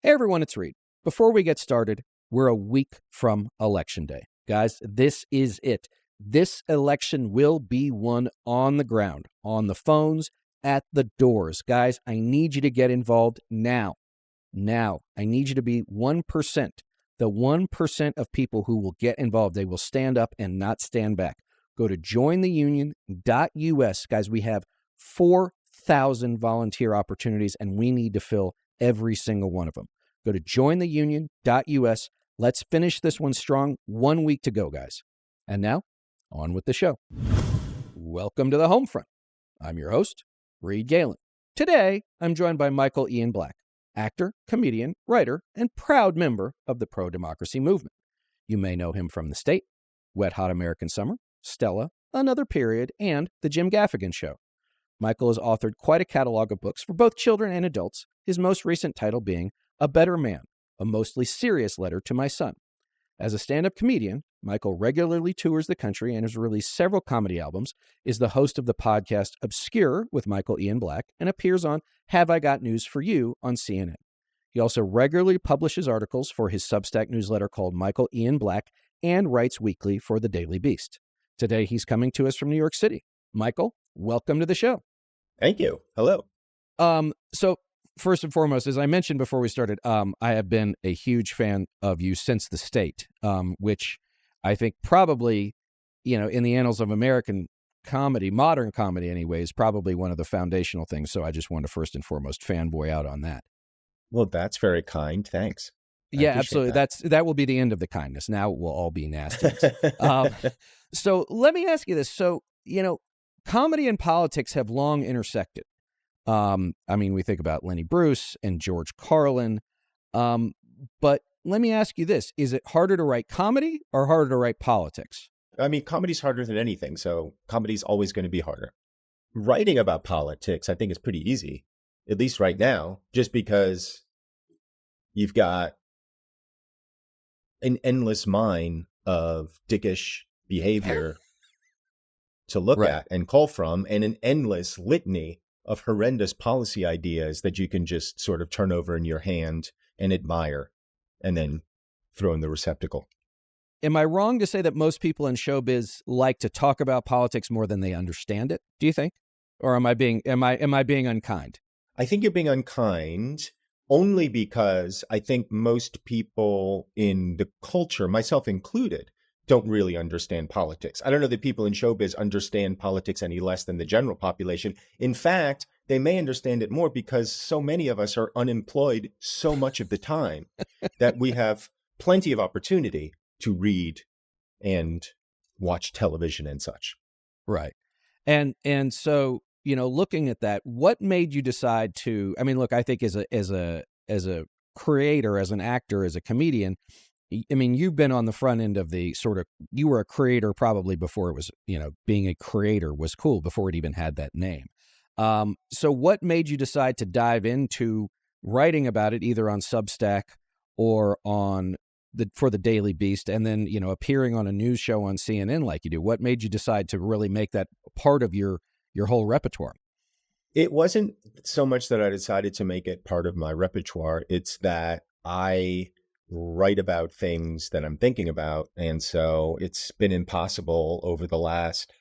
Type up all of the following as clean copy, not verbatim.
Hey everyone, it's Reed. Before we get started, we're a week from Election Day. Guys, this is it. This election will be won on the ground, on the phones, at the doors. Guys, I need you to get involved now. Now, I need you to be 1%. The 1% of people who will get involved. They will stand up and not stand back. Go to jointheunion.us. Guys, we have 4,000 volunteer opportunities, and we need to fill every single one of them. Go to jointheunion.us. Let's finish this one strong. 1 week to go, guys. And now, on with the show. Welcome to the home front. I'm your host, Reed Galen. Today, I'm joined by Michael Ian Black, actor, comedian, writer, and proud member of the pro-democracy movement. You may know him from The State, Wet Hot American Summer, Stella, Another Period, and The Jim Gaffigan Show. Michael has authored quite a catalog of books for both children and adults, his most recent title being A Better Man, a mostly serious letter to my son. As a stand-up comedian, Michael regularly tours the country and has released several comedy albums, is the host of the podcast Obscure with Michael Ian Black, and appears on Have I Got News for You on CNN. He also regularly publishes articles for his Substack newsletter called Michael Ian Black and writes weekly for The Daily Beast. Today, he's coming to us from New York City. Michael, welcome to the show. Thank you. Hello. So first and foremost, as I mentioned before we started, I have been a huge fan of you since The State, which I think probably, in the annals of American comedy, modern comedy anyway, is probably one of the foundational things. So I just want to first and foremost fanboy out on that. Well, that's very kind. Thanks. Yeah, absolutely. That will be the end of the kindness. Now it will all be nasty. So let me ask you this. So, comedy and politics have long intersected. We think about Lenny Bruce and George Carlin. But let me ask you this. Is it harder to write comedy or harder to write politics? Comedy's harder than anything, so comedy's always going to be harder. Writing about politics, I think, is pretty easy, at least right now, just because you've got an endless mine of dickish behavior to look at and call from, and an endless litany of horrendous policy ideas that you can just sort of turn over in your hand and admire and then throw in the receptacle. Am I wrong to say that most people in showbiz like to talk about politics more than they understand it? Do you think? Or am I being unkind? I think you're being unkind only because I think most people in the culture, myself included, don't really understand politics. I don't know that people in showbiz understand politics any less than the general population. In fact, they may understand it more because so many of us are unemployed so much of the time that we have plenty of opportunity to read and watch television and such. Right. And so, looking at that, what made you decide to, I think as a creator, as an actor, as a comedian, you've been on the front end of the you were a creator probably before it was, being a creator was cool, before it even had that name. So what made you decide to dive into writing about it, either on Substack or for the Daily Beast, and then, appearing on a news show on CNN like you do? What made you decide to really make that part of your whole repertoire? It wasn't so much that I decided to make it part of my repertoire. It's that I write about things that I'm thinking about. And so it's been impossible over the last,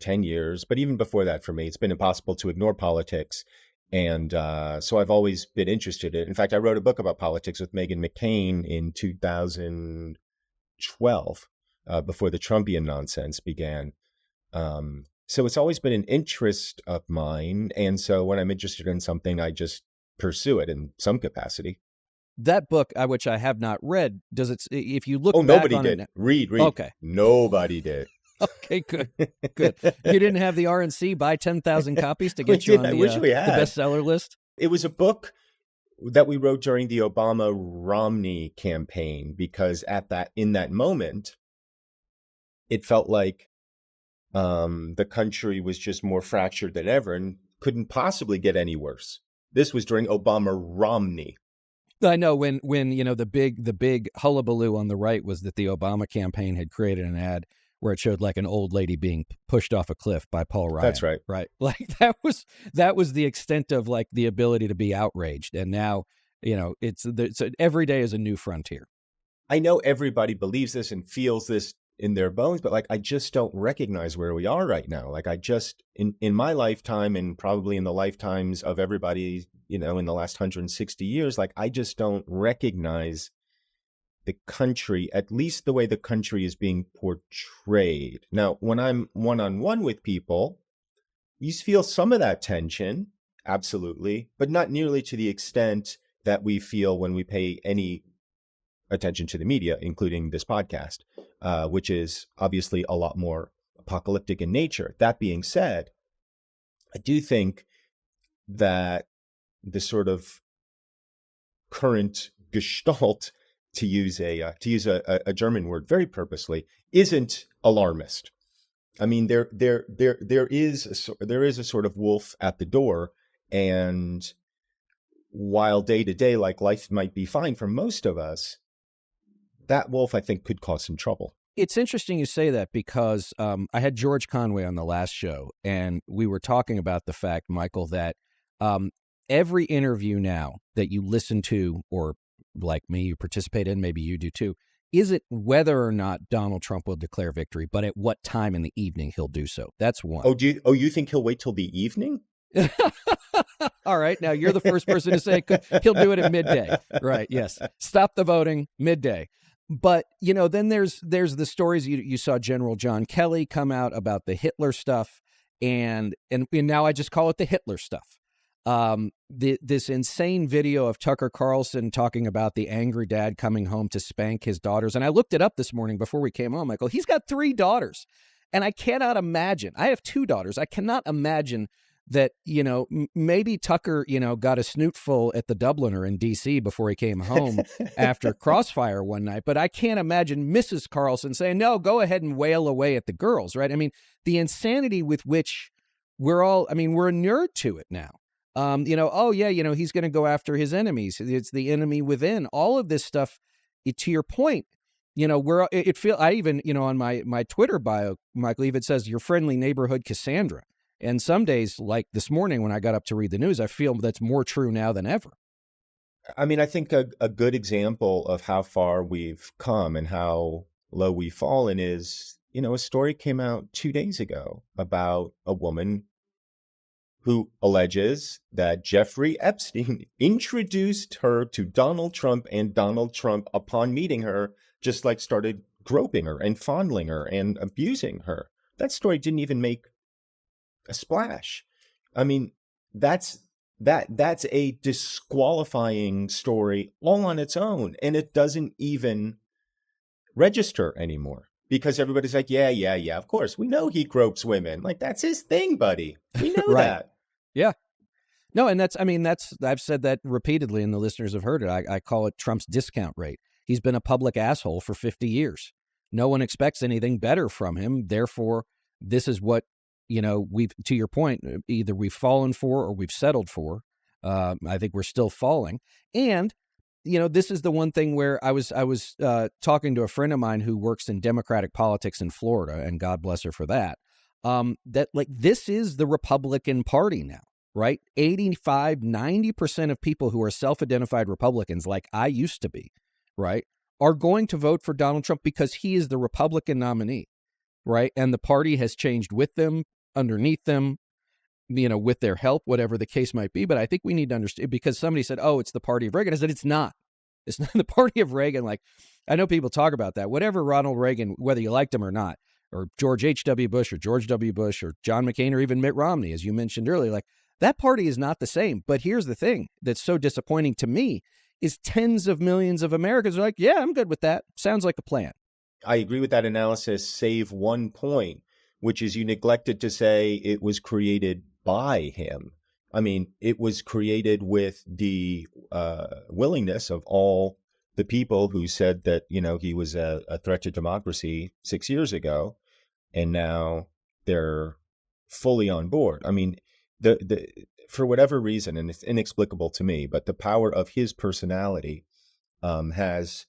10 years. But even before that, for me, it's been impossible to ignore politics. And so I've always been interested in it. In fact, I wrote a book about politics with Meghan McCain in 2012, before the Trumpian nonsense began. So it's always been an interest of mine. And so when I'm interested in something, I just pursue it in some capacity. That book, which I have not read, does it? If you look, nobody did. Read. Okay, nobody did. Okay, good. You didn't have the RNC buy 10,000 copies to get you on the bestseller list? It was a book that we wrote during the Obama-Romney campaign, because in that moment, it felt like the country was just more fractured than ever and couldn't possibly get any worse. This was during Obama-Romney. I know when the big hullabaloo on the right was that the Obama campaign had created an ad where it showed like an old lady being pushed off a cliff by Paul Ryan. That's right. Right. Like that was the extent of like the ability to be outraged. And now, it's every day is a new frontier. I know everybody believes this and feels this in their bones, but like, I just don't recognize where we are right now. Like, I just, in my lifetime, and probably in the lifetimes of everybody, in the last 160 years, like, I just don't recognize the country, at least the way the country is being portrayed. Now, when I'm one-on-one with people, you feel some of that tension, absolutely, but not nearly to the extent that we feel when we pay any attention to the media, including this podcast, which is obviously a lot more apocalyptic in nature. That being said, I do think that the sort of current gestalt, to use a German word very purposely, isn't alarmist. I mean, there is a sort of wolf at the door, and while day to day, like, life might be fine for most of us, that wolf, I think, could cause some trouble. It's interesting you say that because I had George Conway on the last show, and we were talking about the fact, Michael, that every interview now that you listen to, or like me, you participate in, maybe you do too, isn't whether or not Donald Trump will declare victory, but at what time in the evening he'll do so. That's one. Oh, you think he'll wait till the evening? All right. Now, you're the first person to say he'll do it at midday. Right. Yes. Stop the voting midday. But, then there's the stories you saw General John Kelly come out about the Hitler stuff. And now I just call it the Hitler stuff. This insane video of Tucker Carlson talking about the angry dad coming home to spank his daughters. And I looked it up this morning before we came on, Michael. He's got 3 daughters. And I cannot imagine. I have 2 daughters. I cannot imagine that, maybe Tucker, got a snootful at the Dubliner in D.C. before he came home after Crossfire one night. But I can't imagine Mrs. Carlson saying, no, go ahead and wail away at the girls, right? I mean, the insanity with which we're inured to it now. He's going to go after his enemies. It's the enemy within. All of this stuff, to your point, I even, on my Twitter bio, Michael, even says your friendly neighborhood Cassandra. And some days, like this morning when I got up to read the news, I feel that's more true now than ever. I mean, I think a good example of how far we've come and how low we've fallen is, a story came out 2 days ago about a woman who alleges that Jeffrey Epstein introduced her to Donald Trump, and Donald Trump, upon meeting her, just like started groping her and fondling her and abusing her. That story didn't even make a splash. I mean, that's a disqualifying story all on its own, and it doesn't even register anymore because everybody's like, yeah, of course, we know he gropes women. Like, that's his thing, buddy. We know right. that. Yeah. No, and I've said that repeatedly, and the listeners have heard it. I call it Trump's discount rate. He's been a public asshole for 50 years. No one expects anything better from him. Therefore, this is what, we've, to your point, either we've fallen for or we've settled for. I think we're still falling. And, this is the one thing where I was talking to a friend of mine who works in Democratic politics in Florida, and God bless her for that. That like this is the Republican Party now, right? 85-90% of people who are self-identified Republicans, like I used to be, right, are going to vote for Donald Trump because he is the Republican nominee, right? And the party has changed with them, underneath them, with their help, whatever the case might be. But I think we need to understand, because somebody said, oh, it's the party of Reagan. I said, it's not. It's not the party of Reagan. Like, I know people talk about that. Whatever Ronald Reagan, whether you liked him or not, or George H.W. Bush or George W. Bush or John McCain or even Mitt Romney, as you mentioned earlier, like that party is not the same. But here's the thing that's so disappointing to me is tens of millions of Americans are like, yeah, I'm good with that. Sounds like a plan. I agree with that analysis, save one point, which is you neglected to say it was created by him. I mean, it was created with the willingness of all the people who said that, he was a threat to democracy 6 years ago, and now they're fully on board. I mean, the for whatever reason, and it's inexplicable to me, but the power of his personality has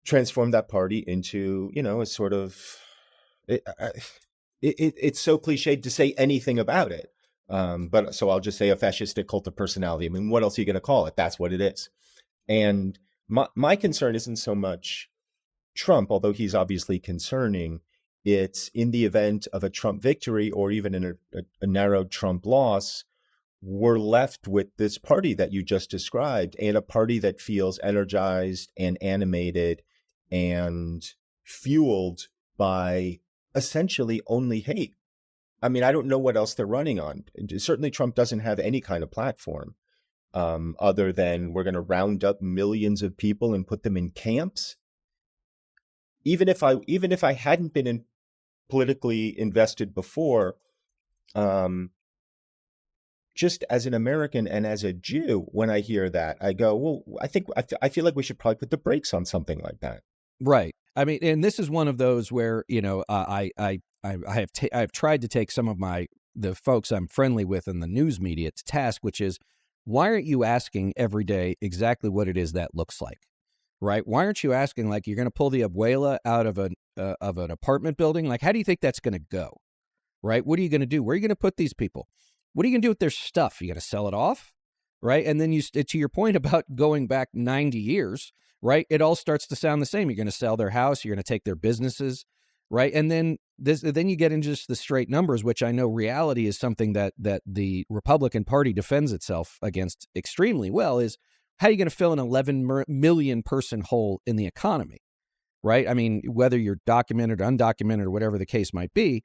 transformed that party into, a sort of It's so cliched to say anything about it. But so I'll just say a fascistic cult of personality. I mean, what else are you going to call it? That's what it is. And my concern isn't so much Trump, although he's obviously concerning. It's in the event of a Trump victory or even in a narrow Trump loss, we're left with this party that you just described, and a party that feels energized and animated and fueled by essentially only hate. I mean, I don't know what else they're running on. Certainly Trump doesn't have any kind of platform other than we're going to round up millions of people and put them in camps. Even if I hadn't been politically invested before, just as an American and as a Jew, when I hear that, I go, well, I feel like we should probably put the brakes on something like that. Right. I mean, and this is one of those where, I have tried to take some of the folks I'm friendly with in the news media to task, which is, why aren't you asking every day exactly what it is that looks like? Right? Why aren't you asking, like, you're going to pull the abuela out of an apartment building? Like, how do you think that's going to go? Right? What are you going to do? Where are you going to put these people? What are you going to do with their stuff? You going to sell it off? Right? And then to your point about going back 90 years, right? It all starts to sound the same. You're going to sell their house. You're going to take their businesses, right? And then you get into just the straight numbers, which I know reality is something that the Republican Party defends itself against extremely well, is how are you going to fill an 11 million person hole in the economy, right? I mean, whether you're documented or undocumented or whatever the case might be,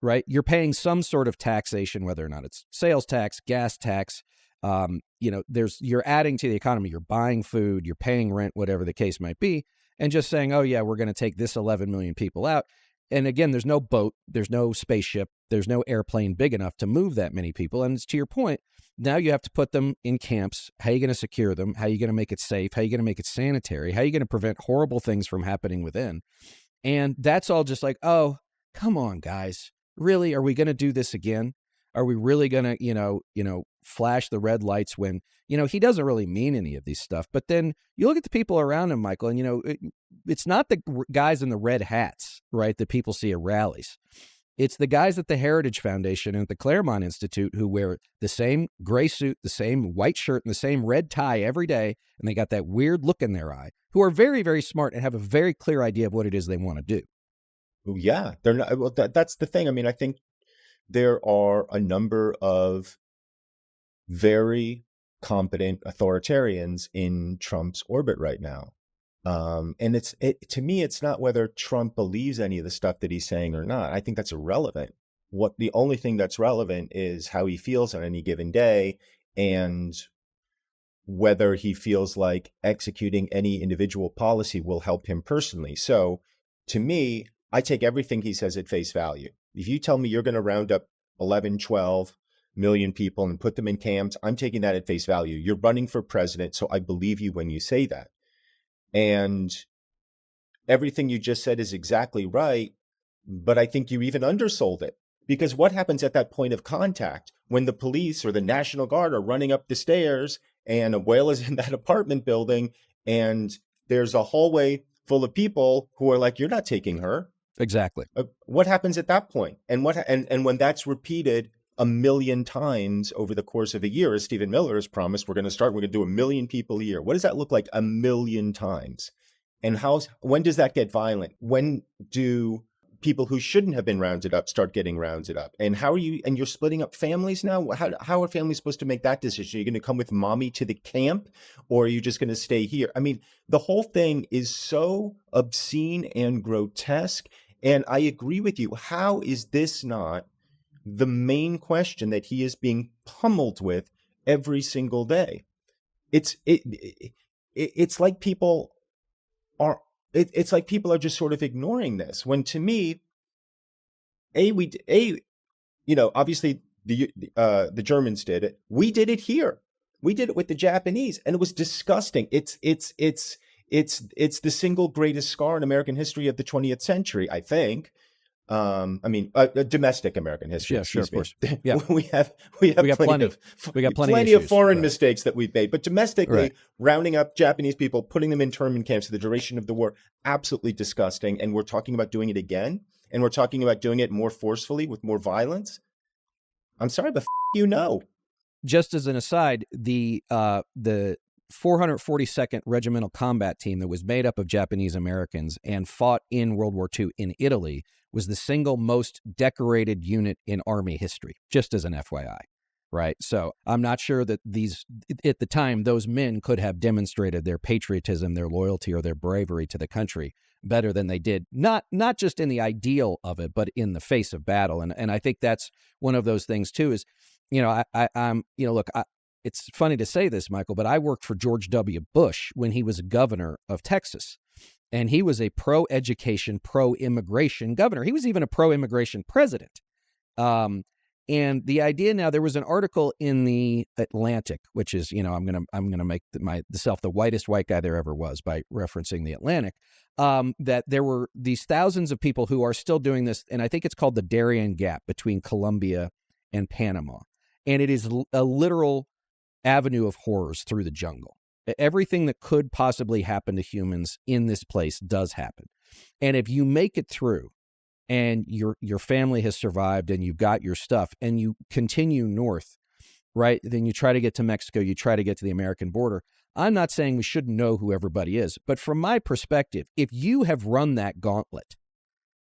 right? You're paying some sort of taxation, whether or not it's sales tax, gas tax. You're adding to the economy. You're buying food, you're paying rent, whatever the case might be, and just saying, oh yeah, we're going to take this 11 million people out. And again, there's no boat, there's no spaceship, there's no airplane big enough to move that many people. And it's to your point, now you have to put them in camps. How are you going to secure them? How are you going to make it safe? How are you going to make it sanitary? How are you going to prevent horrible things from happening within? And that's all just like, oh, come on, guys. Really? Are we going to do this again? Are we really going to, flash the red lights when, he doesn't really mean any of these stuff? But then you look at the people around him, Michael, and, it's not the guys in the red hats, right, that people see at rallies. It's the guys at the Heritage Foundation and at the Claremont Institute who wear the same gray suit, the same white shirt, and the same red tie every day, and they got that weird look in their eye, who are very, very smart and have a very clear idea of what it is they want to do. Yeah, they're not. Well, that's the thing. I mean, I think there are a number of very competent authoritarians in Trump's orbit right now. And to me, it's not whether Trump believes any of the stuff that he's saying or not. I think that's irrelevant. The only thing that's relevant is how he feels on any given day and whether he feels like executing any individual policy will help him personally. So to me, I take everything he says at face value. If you tell me you're going to round up 11, 12 million people and put them in camps, I'm taking that at face value. You're running for president, so I believe you when you say that. And everything you just said is exactly right, but I think you even undersold it. Because what happens at that point of contact when the police or the National Guard are running up the stairs and a whale is in that apartment building and there's a hallway full of people who are like, you're not taking her. Exactly. What happens at that point? And when that's repeated a million times over the course of a year, as Stephen Miller has promised, we're going to do 1 million people a year. What does that look like 1 million times? And when does that get violent? When do people who shouldn't have been rounded up start getting rounded up? And you're splitting up families now? How are families supposed to make that decision? Are you going to come with mommy to the camp, or are you just going to stay here? I mean, the whole thing is so obscene and grotesque. And I agree with you. How is this not the main question that he is being pummeled with every single day? It's like people are just sort of ignoring this, when to me, obviously the Germans did it. We did it here. We did it with the Japanese, and it was disgusting. It's the single greatest scar in American history of the 20th century, I think. Domestic American history. Yeah, sure, of course. Yeah, we have plenty of foreign mistakes that we've made, but domestically, rounding up Japanese people, putting them in internment camps for the duration of the war, absolutely disgusting. And we're talking about doing it again. and we're talking about doing it more forcefully with more violence, I'm sorry, but you know. Just as an aside, the 442nd Regimental Combat Team that was made up of Japanese Americans and fought in World War II in Italy was the single most decorated unit in Army history, just as an FYI, right? So I'm not sure that at the time, those men could have demonstrated their patriotism, their loyalty, or their bravery to the country better than they did, not just in the ideal of it, but in the face of battle. And I think that's one of those things, too, is, I'm, look, it's funny to say this, Michael, but I worked for George W. Bush when he was governor of Texas, and he was a pro-education, pro-immigration governor. He was even a pro-immigration president. And the idea now, there was an article in the Atlantic, which is, I'm gonna make myself the whitest white guy there ever was by referencing the Atlantic, that there were these thousands of people who are still doing this, and I think it's called the Darien Gap between Colombia and Panama. And it is a literal avenue of horrors through the jungle. Everything that could possibly happen to humans in this place does happen. And if you make it through and your family has survived and you've got your stuff and you continue north, right, then you try to get to Mexico, you try to get to the American border. I'm not saying we shouldn't know who everybody is, but from my perspective, if you have run that gauntlet,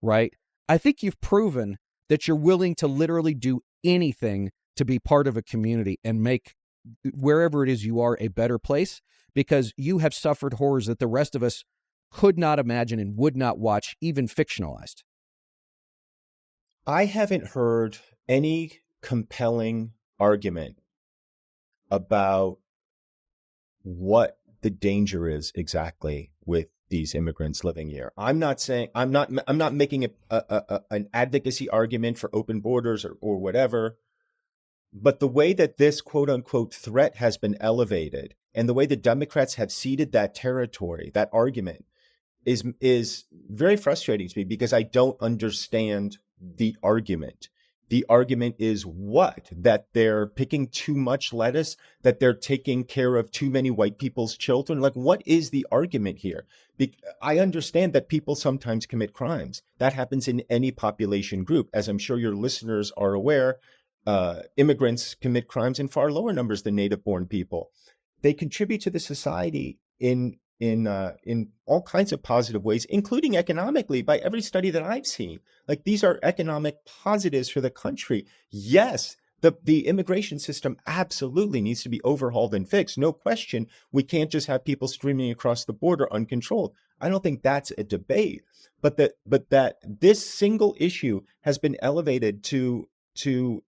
right, I think you've proven that you're willing to literally do anything to be part of a community and make wherever it is you are a better place, because you have suffered horrors that the rest of us could not imagine and would not watch, even fictionalized. I haven't heard any compelling argument about what the danger is exactly with these immigrants living here. I'm not making an advocacy argument for open borders or whatever. But the way that this quote unquote threat has been elevated and the way the Democrats have ceded that territory, that argument is very frustrating to me, because I don't understand the argument. The argument is what? That they're picking too much lettuce, that they're taking care of too many white people's children. Like, what is the argument here? I understand that people sometimes commit crimes. That happens in any population group. As I'm sure your listeners are aware, immigrants commit crimes in far lower numbers than native-born people. They contribute to the society in all kinds of positive ways, including economically, by every study that I've seen. Like, these are economic positives for the country. Yes, the immigration system absolutely needs to be overhauled and fixed. No question. We can't just have people streaming across the border uncontrolled. I don't think that's a debate. But that this single issue has been elevated to the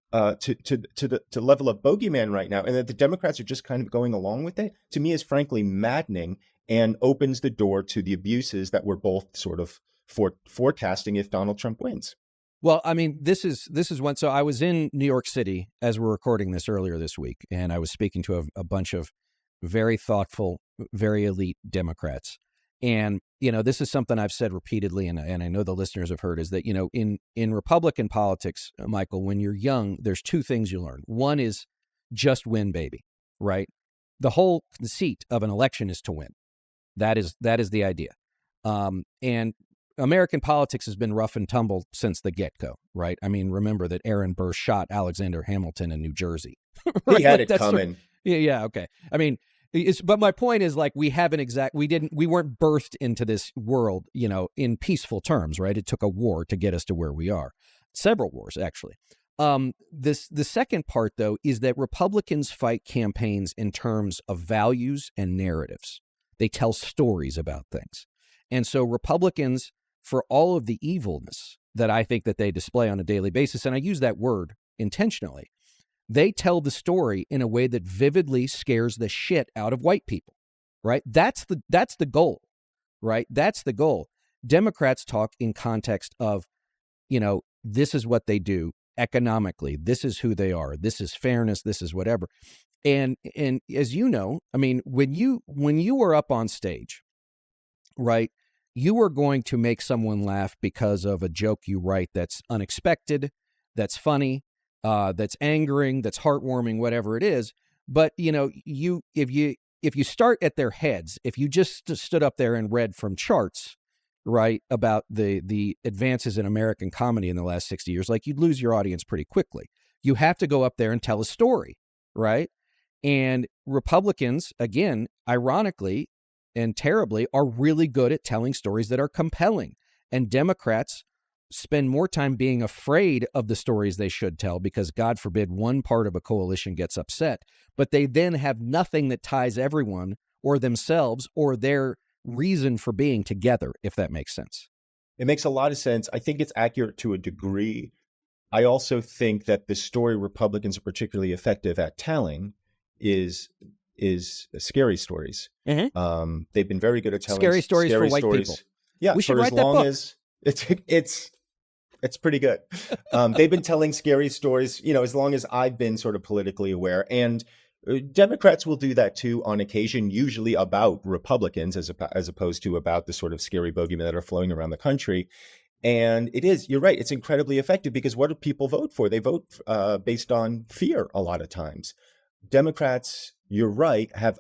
level of bogeyman right now, and that the Democrats are just kind of going along with it, to me is frankly maddening, and opens the door to the abuses that we're both sort of forecasting if Donald Trump wins. Well, I mean, this is one. So I was in New York City as we're recording this earlier this week, and I was speaking to a bunch of very thoughtful, very elite Democrats. And, this is something I've said repeatedly, and I know the listeners have heard, is that, in Republican politics, Michael, when you're young, there's two things you learn. One is just win, baby, right? The whole conceit of an election is to win. That is the idea. And American politics has been rough and tumble since the get-go, right? I mean, remember that Aaron Burr shot Alexander Hamilton in New Jersey. Right? He had it coming. Yeah, okay. I mean, but my point is, like, we weren't birthed into this world, in peaceful terms, right? It took a war to get us to where we are. Several wars, actually. The second part, though, is that Republicans fight campaigns in terms of values and narratives. They tell stories about things. And so Republicans, for all of the evilness that I think that they display on a daily basis, and I use that word intentionally, they tell the story in a way that vividly scares the shit out of white people, right? That's the goal, right? That's the goal. Democrats talk in context of, this is what they do economically. This is who they are. This is fairness. This is whatever. And as you know, I mean, when you are up on stage, right, you are going to make someone laugh because of a joke you write that's unexpected, that's funny, that's angering, that's heartwarming, whatever it is. But, if you start at their heads, if you just stood up there and read from charts, right, about the advances in American comedy in the last 60 years, like, you'd lose your audience pretty quickly. You have to go up there and tell a story, right? And Republicans, again, ironically and terribly, are really good at telling stories that are compelling. And Democrats spend more time being afraid of the stories they should tell because, God forbid, one part of a coalition gets upset. But they then have nothing that ties everyone or themselves or their reason for being together, if that makes sense. It makes a lot of sense. I think it's accurate to a degree. I also think that the story Republicans are particularly effective at telling is scary stories. Mm-hmm. They've been very good at telling Scary stories for white people. Yeah, we should for write as that long book. as it's pretty good. They've been telling scary stories, as long as I've been sort of politically aware. And Democrats will do that too on occasion, usually about Republicans as opposed to about the sort of scary bogeymen that are flowing around the country. And you're right, it's incredibly effective because what do people vote for? They vote based on fear a lot of times. Democrats, you're right, have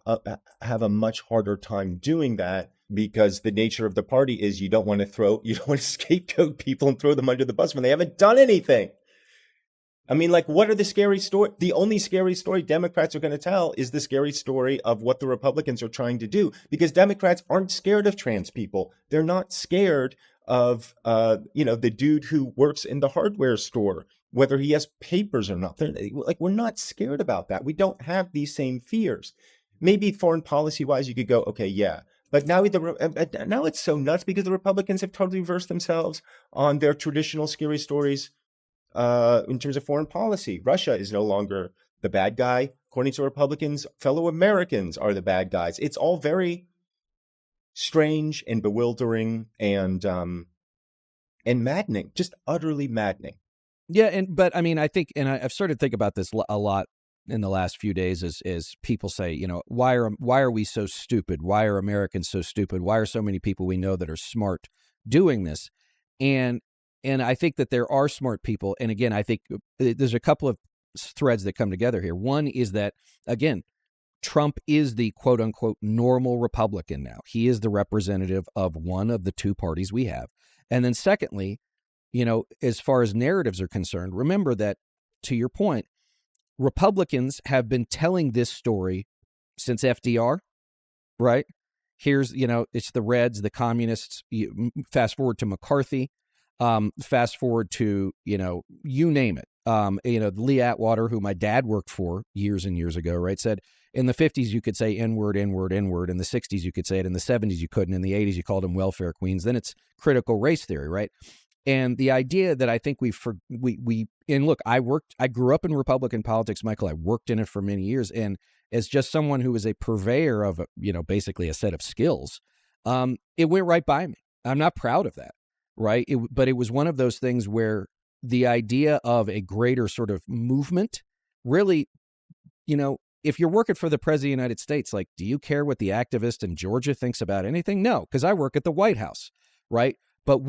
a much harder time doing that because the nature of the party is you don't want to scapegoat people and throw them under the bus when they haven't done anything. I mean, like, what are the scary story? The only scary story Democrats are going to tell is the scary story of what the Republicans are trying to do, because Democrats aren't scared of trans people. They're not scared of, the dude who works in the hardware store, whether he has papers or not. We're not scared about that. We don't have these same fears. Maybe foreign policy wise, you could go, okay, yeah. But now it's so nuts because the Republicans have totally reversed themselves on their traditional scary stories. In terms of foreign policy, Russia is no longer the bad guy. According to Republicans, fellow Americans are the bad guys. It's all very strange and bewildering and maddening, just utterly maddening. Yeah, but I mean, I think, and I've started to think about this a lot in the last few days, as people say, why are we so stupid? Why are Americans so stupid? Why are so many people we know that are smart doing this? And I think that there are smart people. And again, I think there's a couple of threads that come together here. One is that, again, Trump is the quote unquote normal Republican now. He is the representative of one of the two parties we have. And then secondly, as far as narratives are concerned, remember that, to your point, Republicans have been telling this story since FDR, right? Here's, it's the Reds, the communists. Fast forward to McCarthy. Fast forward to, you name it. Lee Atwater, who my dad worked for years and years ago, right, said in the 50s you could say N-word, N-word, N-word. In the 60s you could say it. In the 70s you couldn't. In the 80s you called them welfare queens. Then it's critical race theory, right? And the idea that I think and look, I grew up in Republican politics, Michael. I worked in it for many years. And as just someone who was a purveyor of, basically a set of skills, it went right by me. I'm not proud of that, right? But it was one of those things where the idea of a greater sort of movement really, if you're working for the president of the United States, like, do you care what the activist in Georgia thinks about anything? No, because I work at the White House, right? But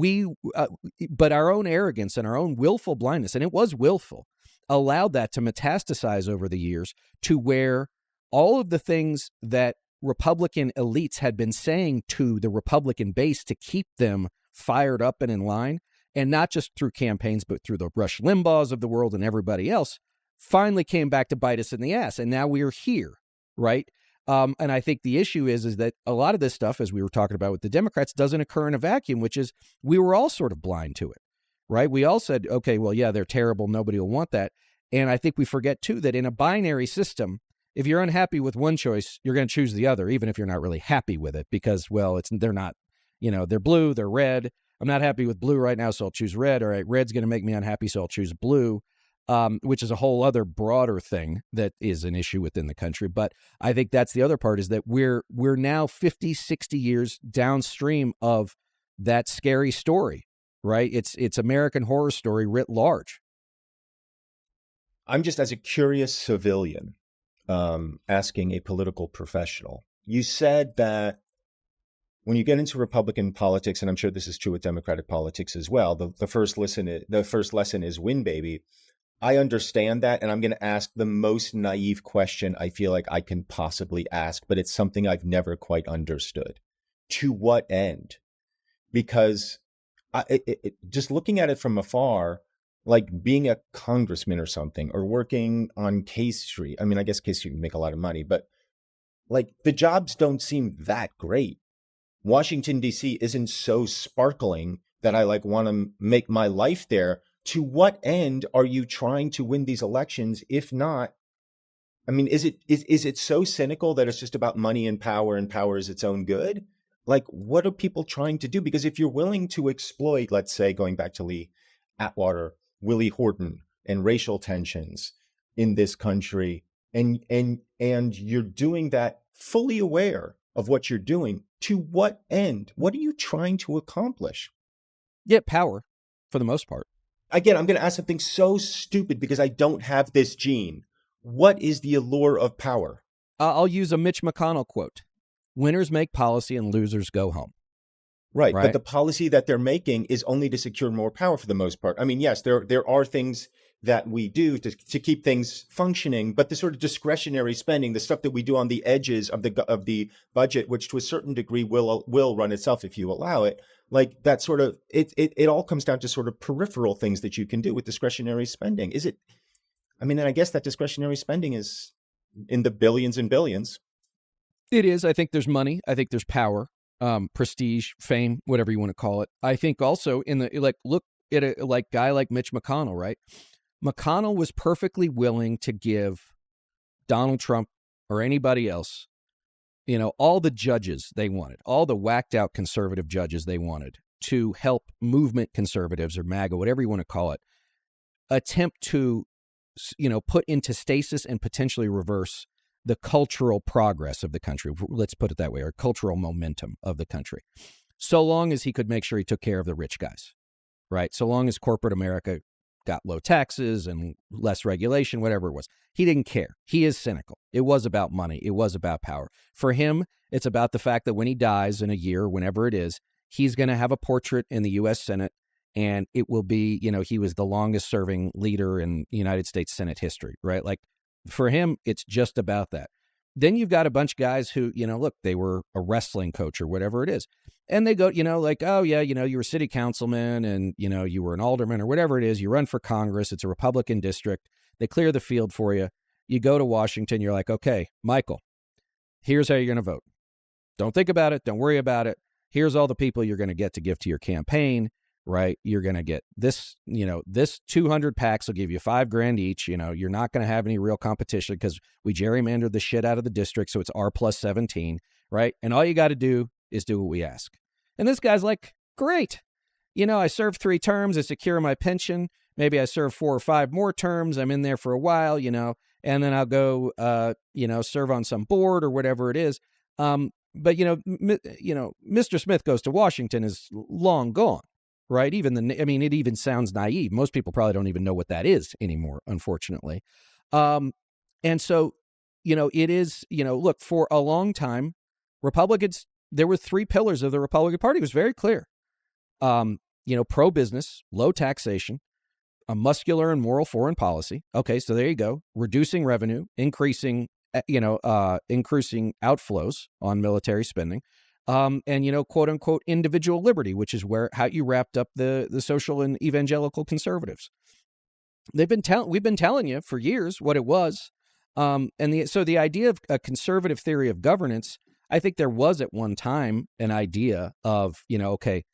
but our own arrogance and our own willful blindness, and it was willful, allowed that to metastasize over the years to where all of the things that Republican elites had been saying to the Republican base to keep them fired up and in line, and not just through campaigns, but through the Rush Limbaughs of the world and everybody else, finally came back to bite us in the ass. And now we are here, right? And I think the issue is that a lot of this stuff, as we were talking about with the Democrats, doesn't occur in a vacuum, which is we were all sort of blind to it, right? We all said, okay, well, yeah, they're terrible. Nobody will want that. And I think we forget, too, that in a binary system, if you're unhappy with one choice, you're going to choose the other, even if you're not really happy with it, because, well, they're not, they're blue, they're red. I'm not happy with blue right now, so I'll choose red. All right, red's going to make me unhappy, so I'll choose blue. Which is a whole other broader thing that is an issue within the country. But I think that's the other part, is that we're now 50, 60 years downstream of that scary story, right? It's American Horror Story writ large. I'm just, as a curious civilian, asking a political professional. You said that when you get into Republican politics, and I'm sure this is true with Democratic politics as well, the first lesson is win, baby. I understand that, and I'm going to ask the most naive question I feel like I can possibly ask, but it's something I've never quite understood. To what end? because just looking at it from afar, like being a congressman or something, or working on K Street. I mean, I guess K Street would make a lot of money, but like the jobs don't seem that great. Washington, D.C. isn't so sparkling that I like want to make my life there. To what end are you trying to win these elections? If not, I mean, is it so cynical that it's just about money and power is its own good? Like, what are people trying to do? Because if you're willing to exploit, let's say, going back to Lee Atwater, Willie Horton, and racial tensions in this country, and you're doing that fully aware of what you're doing, to what end? What are you trying to accomplish? Yeah, power, for the most part. Again, I'm going to ask something so stupid because I don't have this gene. What is the allure of power? I'll use a Mitch McConnell quote. Winners make policy and losers go home. Right. But the policy that they're making is only to secure more power for the most part. I mean, yes, there are things that we do to keep things functioning, but the sort of discretionary spending, the stuff that we do on the edges of the budget, which to a certain degree will run itself if you allow it, like that sort of it all comes down to sort of peripheral things that you can do with discretionary spending. Is it? I mean, and I guess that discretionary spending is in the billions and billions. It is. I think there's money. I think there's power, prestige, fame, whatever you want to call it. I think also look at a guy like Mitch McConnell, right? McConnell was perfectly willing to give Donald Trump or anybody else, all the judges they wanted, all the whacked out conservative judges they wanted to help movement conservatives or MAGA, whatever you want to call it, attempt to, put into stasis and potentially reverse the cultural progress of the country. Let's put it that way, or cultural momentum of the country. So long as he could make sure he took care of the rich guys, right? So long as corporate America got low taxes and less regulation, whatever it was. He didn't care. He is cynical. It was about money. It was about power. For him, it's about the fact that when he dies in a year, whenever it is, he's going to have a portrait in the U.S. Senate, and it will be, he was the longest serving leader in United States Senate history, right? Like, for him, it's just about that. Then you've got a bunch of guys who, look, they were a wrestling coach or whatever it is. And they go, oh, yeah, you were a city councilman and, you were an alderman or whatever it is. You run for Congress. It's a Republican district. They clear the field for you. You go to Washington. You're like, okay, Michael, here's how you're going to vote. Don't think about it. Don't worry about it. Here's all the people you're going to get to give to your campaign, right? You're going to get this, this 200 packs will give you $5,000 each. You're not going to have any real competition because we gerrymandered the shit out of the district. So it's R+17, right? And all you got to do is do what we ask. And this guy's like, great. I served 3 terms. I secure my pension. Maybe I serve 4 or 5 more terms. I'm in there for a while, and then I'll go, serve on some board or whatever it is. But, Mr. Smith Goes to Washington is long gone, right? It even sounds naive. Most people probably don't even know what that is anymore, unfortunately. And so, it is, look, for a long time, Republicans, there were 3 pillars of the Republican Party. It was very clear. Pro-business, low taxation, a muscular and moral foreign policy. Okay, so there you go. Reducing revenue, increasing outflows on military spending, and quote unquote individual liberty, which is how you wrapped up the social and evangelical conservatives. We've been telling you for years what it was, so the idea of a conservative theory of governance. I think there was at one time an idea of, okay,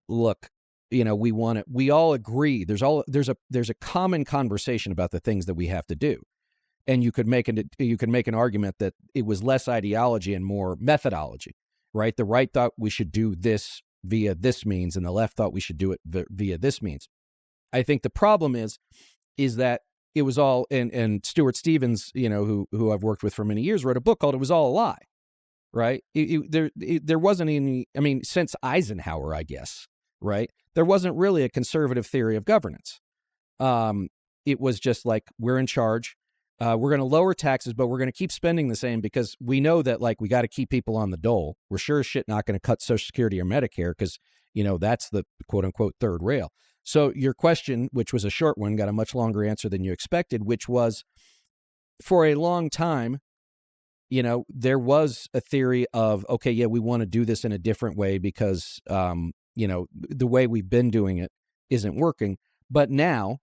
look, we all agree. There's a common conversation about the things that we have to do. And you could make an argument that it was less ideology and more methodology, right? The right thought we should do this via this means, and the left thought we should do it via this means. I think the problem is that it was all, and Stuart Stevens, who I've worked with for many years, wrote a book called "It Was All a Lie." Right? There wasn't any, since Eisenhower, I guess, right? There wasn't really a conservative theory of governance. It was just like, we're in charge. We're going to lower taxes, but we're going to keep spending the same because we know that, like, we got to keep people on the dole. We're sure as shit not going to cut Social Security or Medicare because, that's the quote unquote third rail. So your question, which was a short one, got a much longer answer than you expected, which was, for a long time, there was a theory of, okay, yeah, we want to do this in a different way because, the way we've been doing it isn't working. But now,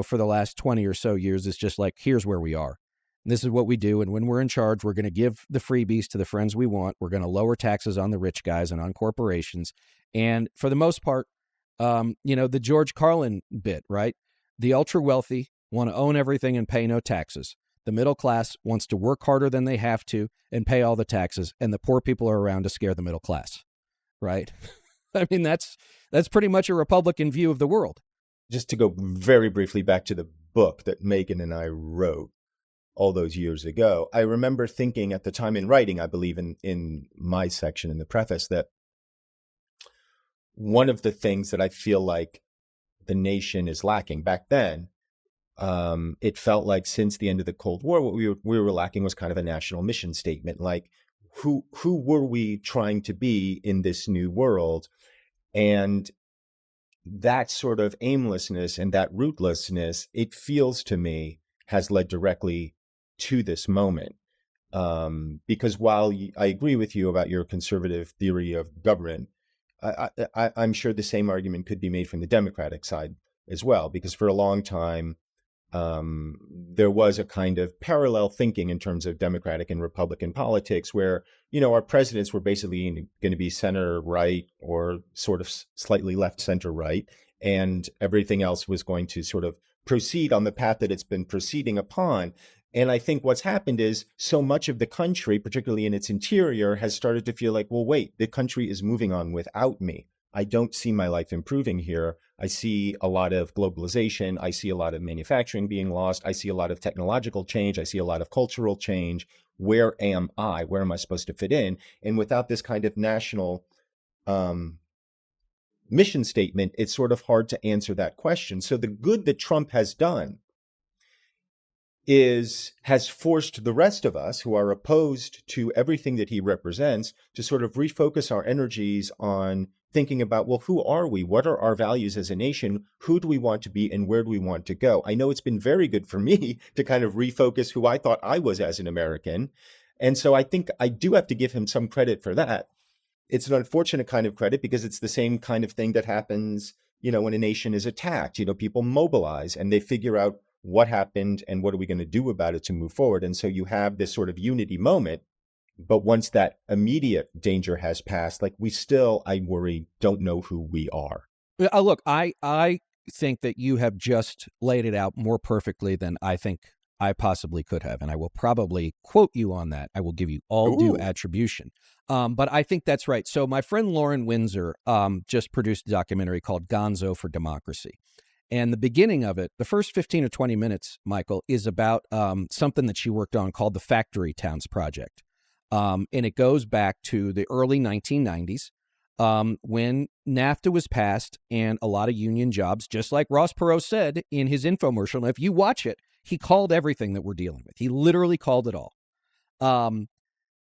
for the last 20 or so years, it's just like, here's where we are. This is what we do. And when we're in charge, we're going to give the freebies to the friends we want. We're going to lower taxes on the rich guys and on corporations. And for the most part, the George Carlin bit, right? The ultra wealthy want to own everything and pay no taxes. The middle class wants to work harder than they have to and pay all the taxes. And the poor people are around to scare the middle class, right? I mean, that's pretty much a Republican view of the world. Just to go very briefly back to the book that Megan and I wrote all those years ago, I remember thinking at the time in writing, I believe in my section in the preface, that one of the things that I feel like the nation is lacking back then, it felt like since the end of the Cold War, what we were lacking was kind of a national mission statement. Like, who were we trying to be in this new world? And that sort of aimlessness and that rootlessness, it feels to me, has led directly to this moment. Because while I agree with you about your conservative theory of government, I'm sure the same argument could be made from the Democratic side as well, because for a long time, there was a kind of parallel thinking in terms of Democratic and Republican politics where, our presidents were basically going to be center right or sort of slightly left center right, and everything else was going to sort of proceed on the path that it's been proceeding upon. And I think what's happened is so much of the country, particularly in its interior, has started to feel like, well, wait, the country is moving on without me. I don't see my life improving here. I see a lot of globalization. I see a lot of manufacturing being lost. I see a lot of technological change. I see a lot of cultural change. Where am I? Where am I supposed to fit in? And without this kind of national mission statement, it's sort of hard to answer that question. So the good that Trump has done has forced the rest of us who are opposed to everything that he represents to sort of refocus our energies on thinking about, well, who are we? What are our values as a nation? Who do we want to be and where do we want to go? I know it's been very good for me to kind of refocus who I thought I was as an American. And so I think I do have to give him some credit for that. It's an unfortunate kind of credit because it's the same kind of thing that happens, when a nation is attacked. People mobilize and they figure out what happened and what are we going to do about it to move forward. And so you have this sort of unity moment. But once that immediate danger has passed, like we still, I worry, don't know who we are. Look, I think that you have just laid it out more perfectly than I think I possibly could have. And I will probably quote you on that. I will give you all due attribution. But I think that's right. So my friend Lauren Windsor just produced a documentary called Gonzo for Democracy. And the beginning of it, the first 15 or 20 minutes, Michael, is about something that she worked on called the Factory Towns Project. And it goes back to the early 1990s when NAFTA was passed and a lot of union jobs, just like Ross Perot said in his infomercial. And if you watch it, he called everything that we're dealing with. He literally called it all.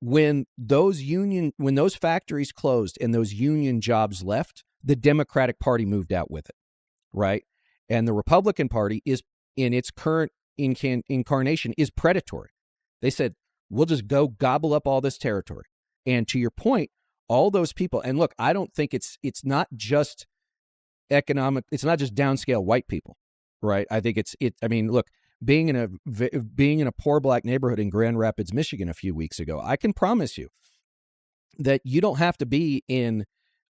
When those factories closed and those union jobs left, the Democratic Party moved out with it, right? And the Republican Party is, in its current incarnation, is predatory. They said, we'll just go gobble up all this territory. And to your point, all those people, and look, I don't think it's not just economic, it's not just downscale white people, right? I think look, being in a poor black neighborhood in Grand Rapids, Michigan a few weeks ago, I can promise you that you don't have to be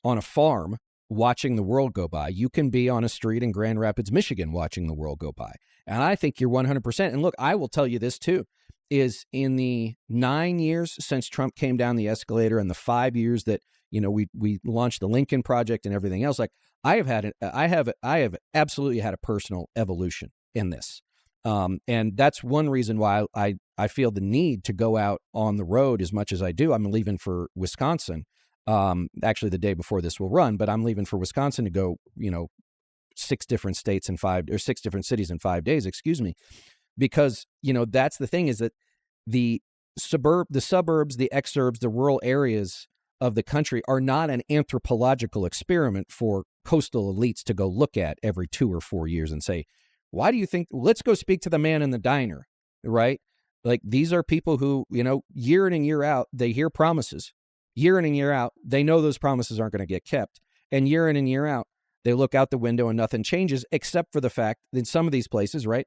on a farm watching the world go by. You can be on a street in Grand Rapids, Michigan, watching the world go by. And I think you're 100%. And look, I will tell you this too, is in the 9 years since Trump came down the escalator and the 5 years that, we launched the Lincoln Project and everything else, like I have absolutely had a personal evolution in this. And that's one reason why I feel the need to go out on the road as much as I do. I'm leaving for Wisconsin. Actually the day before this will run, but I'm leaving for Wisconsin to go, 6 different cities in 5 days, because, that's the thing, is that the suburbs, the exurbs, the rural areas of the country are not an anthropological experiment for coastal elites to go look at every 2 or 4 years and say, why do you think, let's go speak to the man in the diner, right? Like, these are people who, year in and year out, they hear promises. Year in and year out, they know those promises aren't going to get kept. And year in and year out, they look out the window and nothing changes, except for the fact that in some of these places, right,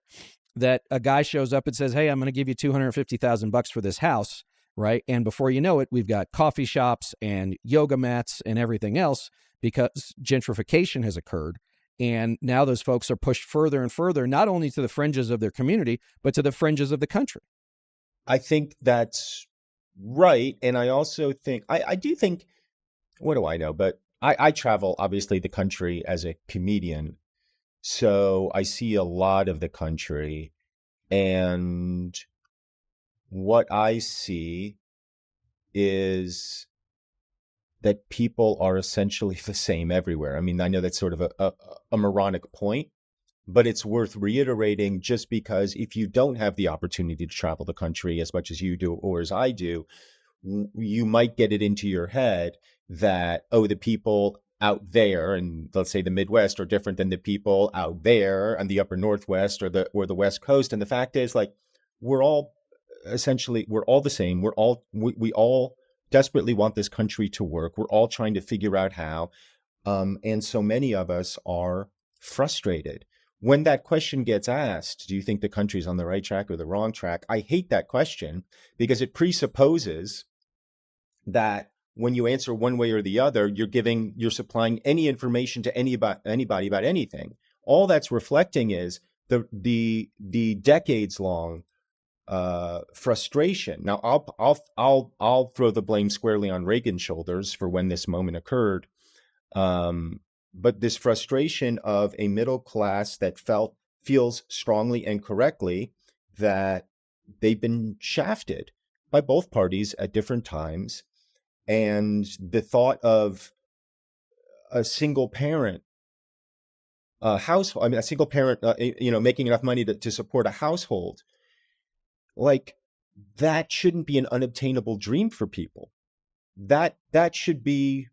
that a guy shows up and says, hey, I'm going to give you $250,000 for this house, right? And before you know it, we've got coffee shops and yoga mats and everything else because gentrification has occurred. And now those folks are pushed further and further, not only to the fringes of their community, but to the fringes of the country. I think that's right. And I also think, I do think, what do I know? But I travel, obviously, the country as a comedian. So I see a lot of the country. And what I see is that people are essentially the same everywhere. I mean, I know that's sort of a moronic point, but it's worth reiterating just because if you don't have the opportunity to travel the country as much as you do or as I do, you might get it into your head that, oh, the people out there, and let's say the Midwest, are different than the people out there on the upper Northwest or the West Coast. And the fact is, like, we're all the same. We all desperately want this country to work. We're all trying to figure out how. And so many of us are frustrated. When that question gets asked, do you think the country's on the right track or the wrong track? I hate that question because it presupposes that when you answer one way or the other, you're supplying any information to anybody about anything. All that's reflecting is the decades long frustration. Now, I'll throw the blame squarely on Reagan's shoulders for when this moment occurred. But this frustration of a middle class that feels strongly and correctly that they've been shafted by both parties at different times. And the thought of a single parent household, I mean, a single parent, making enough money to support a household, like, that shouldn't be an unobtainable dream for people. That should be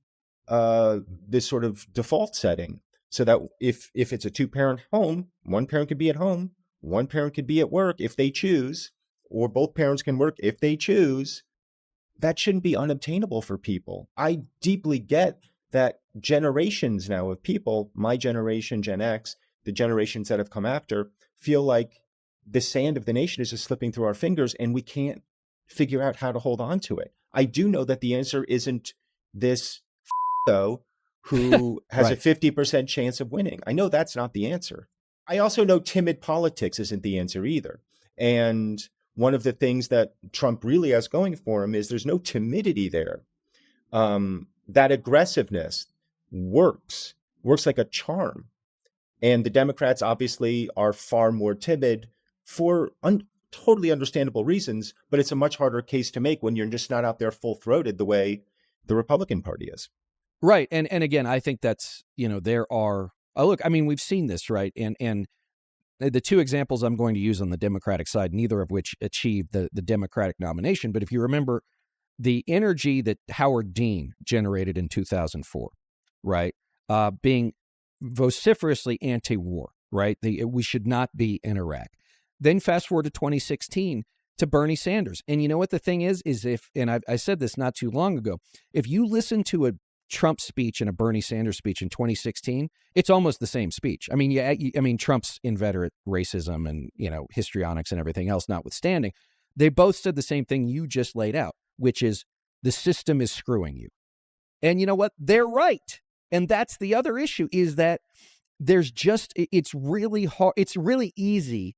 this sort of default setting, so that if it's a two-parent home, one parent could be at home, one parent could be at work if they choose, or both parents can work if they choose. That shouldn't be unobtainable for people. I deeply get that generations now of people, my generation, Gen X, the generations that have come after, feel like the sand of the nation is just slipping through our fingers and we can't figure out how to hold on to it. I do know that the answer isn't this though who has Right. a 50% chance of winning. I know that's not the answer. I also know timid politics isn't the answer either. And one of the things that Trump really has going for him is there's no timidity there. That aggressiveness works like a charm. And the Democrats obviously are far more timid for totally understandable reasons, but it's a much harder case to make when you're just not out there full-throated the way the Republican Party is. Right. And again, I think that's, there are, look, I mean, we've seen this, right? And the two examples I'm going to use on the Democratic side, neither of which achieved the Democratic nomination. But if you remember the energy that Howard Dean generated in 2004, right? Being vociferously anti-war, right? We should not be in Iraq. Then fast forward to 2016 to Bernie Sanders. And you know what the thing is and I said this not too long ago, if you listen to a Trump speech and a Bernie Sanders speech in 2016, it's almost the same speech. I mean, Trump's inveterate racism and, histrionics and everything else notwithstanding, they both said the same thing you just laid out, which is the system is screwing you. And you know what? They're right. And that's the other issue, is that it's really hard. It's really easy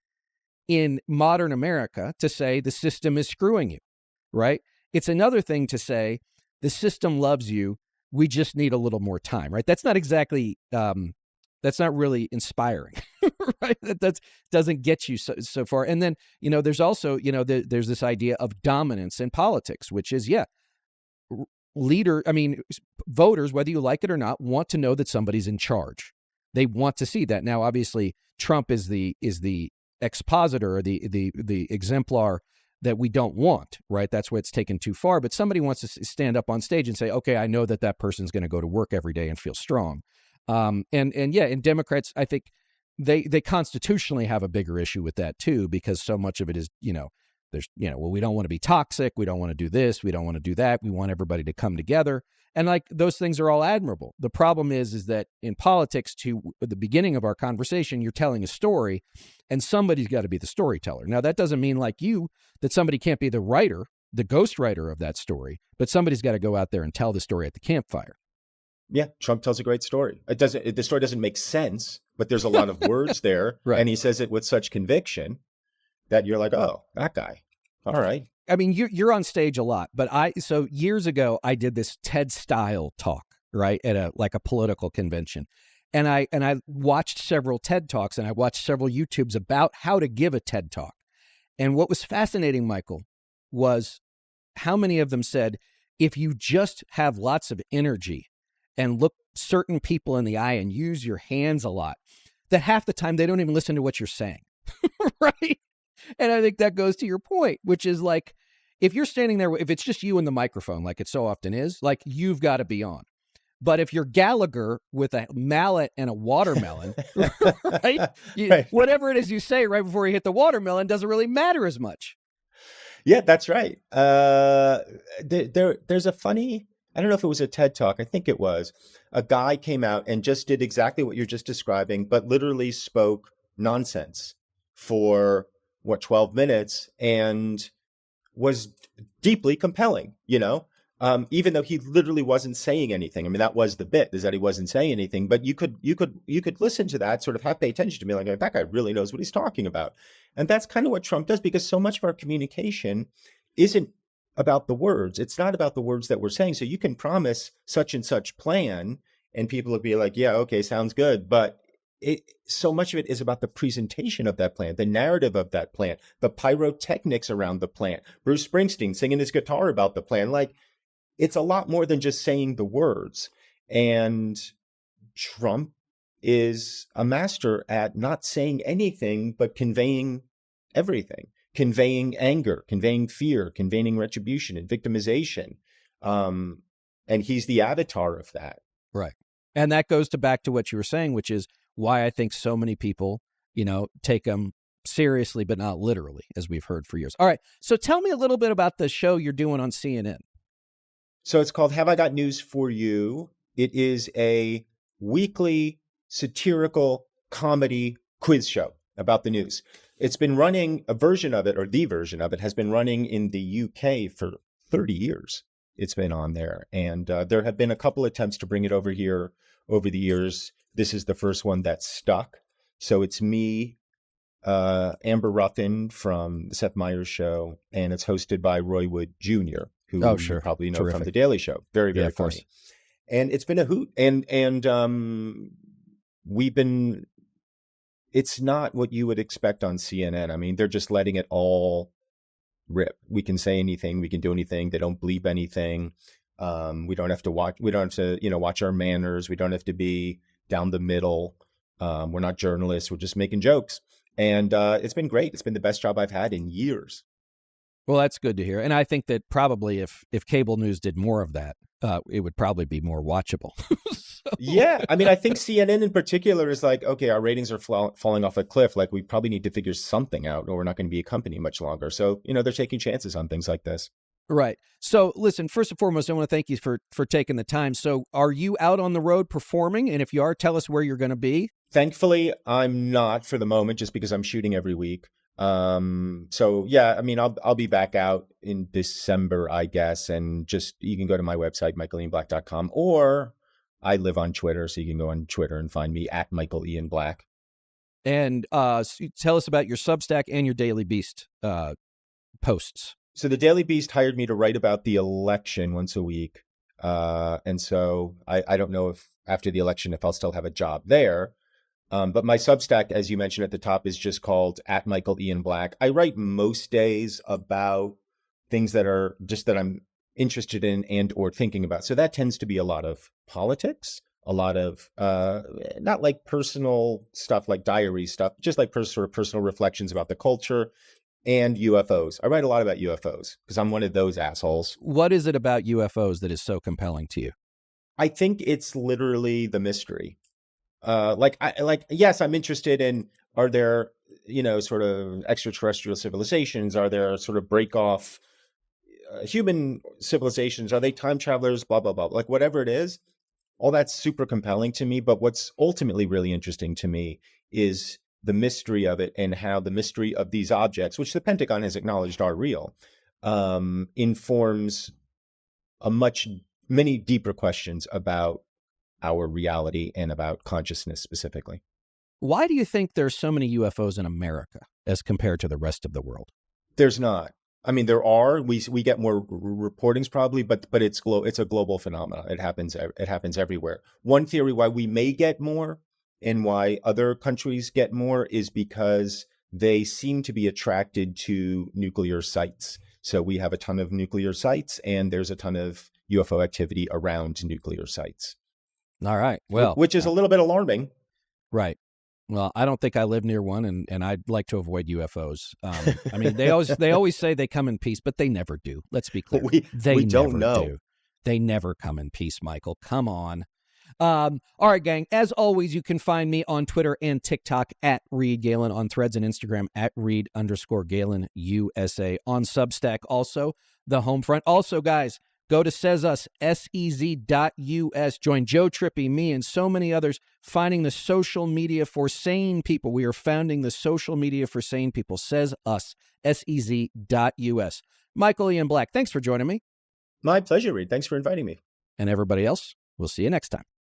in modern America to say the system is screwing you, right? It's another thing to say the system loves you. We just need a little more time, right? That's not exactly, that's not really inspiring, right? That doesn't get you so far. And then, there's also, there's this idea of dominance in politics, which is, voters, whether you like it or not, want to know that somebody's in charge. They want to see that. Now, obviously, Trump is the expositor or the exemplar that we don't want, right? That's where it's taken too far. But somebody wants to stand up on stage and say, okay, I know that person's going to go to work every day and feel strong. And Democrats, I think they constitutionally have a bigger issue with that too, because so much of it is, There's, well, we don't want to be toxic. We don't want to do this. We don't want to do that. We want everybody to come together. And like those things are all admirable. The problem is that in politics, to the beginning of our conversation, you're telling a story and somebody's got to be the storyteller. Now, that doesn't mean like you, that somebody can't be the writer, the ghostwriter of that story, but somebody's got to go out there and tell the story at the campfire. Yeah, Trump tells a great story. The story doesn't make sense, but there's a lot of words there. Right. And he says it with such conviction that you're like, oh, that guy. All right. I mean, you're on stage a lot, but so years ago, I did this TED style talk, right, at a political convention. And I watched several TED Talks and I watched several YouTubes about how to give a TED Talk. And what was fascinating, Michael, was how many of them said, if you just have lots of energy and look certain people in the eye and use your hands a lot, that half the time they don't even listen to what you're saying, right? And I think that goes to your point, which is like, if you're standing there, if it's just you and the microphone, like it so often is, like you've got to be on. But if you're Gallagher with a mallet and a watermelon, right? Right. Whatever it is you say right before you hit the watermelon doesn't really matter as much. Yeah, that's right. There's a funny, I don't know if it was a TED Talk. I think it was. A guy came out and just did exactly what you're just describing, but literally spoke nonsense for 12 minutes and was deeply compelling, even though he literally wasn't saying anything. I mean, that was the bit, is that he wasn't saying anything, but you could listen to that, sort of have to pay attention to me, like, that guy really knows what he's talking about. And that's kind of what Trump does, because so much of our communication isn't about the words. It's not about the words that we're saying. So you can promise such and such plan and people will be like, yeah, okay, sounds good. But so much of it is about the presentation of that plan, the narrative of that plan, the pyrotechnics around the plan, Bruce Springsteen singing his guitar about the plan. Like, it's a lot more than just saying the words. And Trump is a master at not saying anything, but conveying everything, conveying anger, conveying fear, conveying retribution and victimization. And he's the avatar of that. Right. And that goes back to what you were saying, which is why I think so many people, take them seriously, but not literally, as we've heard for years. All right. So tell me a little bit about the show you're doing on CNN. So it's called Have I Got News for You? It is a weekly satirical comedy quiz show about the news. It's been running, a version of it, or the version of it, has been running in the UK for 30 years. It's been on there. And there have been a couple attempts to bring it over here over the years. This is the first one that stuck. So it's me, Amber Ruffin from the Seth Meyers Show, and it's hosted by Roy Wood Jr., who you probably know from The Daily Show. Very, very funny. And it's been a hoot. And we've been, it's not what you would expect on CNN. I mean, they're just letting it all rip. We can say anything. We can do anything. They don't bleep anything. We don't have to watch. We don't have to, watch our manners. We don't have to be down the middle. We're not journalists. We're just making jokes. And it's been great. It's been the best job I've had in years. Well, that's good to hear. And I think that probably if cable news did more of that, it would probably be more watchable. Yeah. I mean, I think CNN in particular is like, okay, our ratings are falling off a cliff. Like, we probably need to figure something out, or we're not going to be a company much longer. So, they're taking chances on things like this. Right. So listen, first and foremost, I want to thank you for taking the time. So are you out on the road performing? And if you are, tell us where you're going to be. Thankfully, I'm not for the moment, just because I'm shooting every week. So yeah, I mean, I'll be back out in December, I guess. And just, you can go to my website, michaelianblack.com, or I live on Twitter. So you can go on Twitter and find me at Michael Ian Black. And tell us about your Substack and your Daily Beast posts. So the Daily Beast hired me to write about the election once a week. And so I don't know if after the election, if I'll still have a job there. But my Substack, as you mentioned at the top, is just called at Michael Ian Black. I write most days about things that are just that I'm interested in and or thinking about. So that tends to be a lot of politics, a lot of not like personal stuff, like diary stuff, just like sort of personal reflections about the culture. And UFOs. I write a lot about UFOs because I'm one of those assholes. What is it about UFOs that is so compelling to you? I think it's literally the mystery. Yes, I'm interested in, Are there, sort of extraterrestrial civilizations? Are there sort of break off human civilizations? Are they time travelers? Blah, blah, blah. Like whatever it is, all that's super compelling to me. But what's ultimately really interesting to me is the mystery of it and how the mystery of these objects, which the Pentagon has acknowledged are real, informs many deeper questions about our reality and about consciousness specifically. Why do you think there's so many UFOs in America as compared to the rest of the world? There's not. I mean, there are. We get more reportings probably, but it's a global phenomenon. It happens everywhere. One theory why we may get more and why other countries get more is because they seem to be attracted to nuclear sites. So we have a ton of nuclear sites, and there's a ton of UFO activity around nuclear sites. All right. Well, which is a little bit alarming. Right. Well, I don't think I live near one, and I'd like to avoid UFOs. I mean, they always say they come in peace, but they never do. Let's be clear. We don't know. Do. They never come in peace, Michael. Come on. All right, gang. As always, you can find me on Twitter and TikTok at Reed Galen, on Threads and Instagram at Reed_Galen USA, on Substack also, the home front. Also, guys, go to SezUs, SEZ.us. Join Joe Trippy, me, and so many others finding the social media for sane people. We are founding the social media for sane people. SezUs, SEZ.us. Michael Ian Black, thanks for joining me. My pleasure, Reed. Thanks for inviting me. And everybody else, we'll see you next time.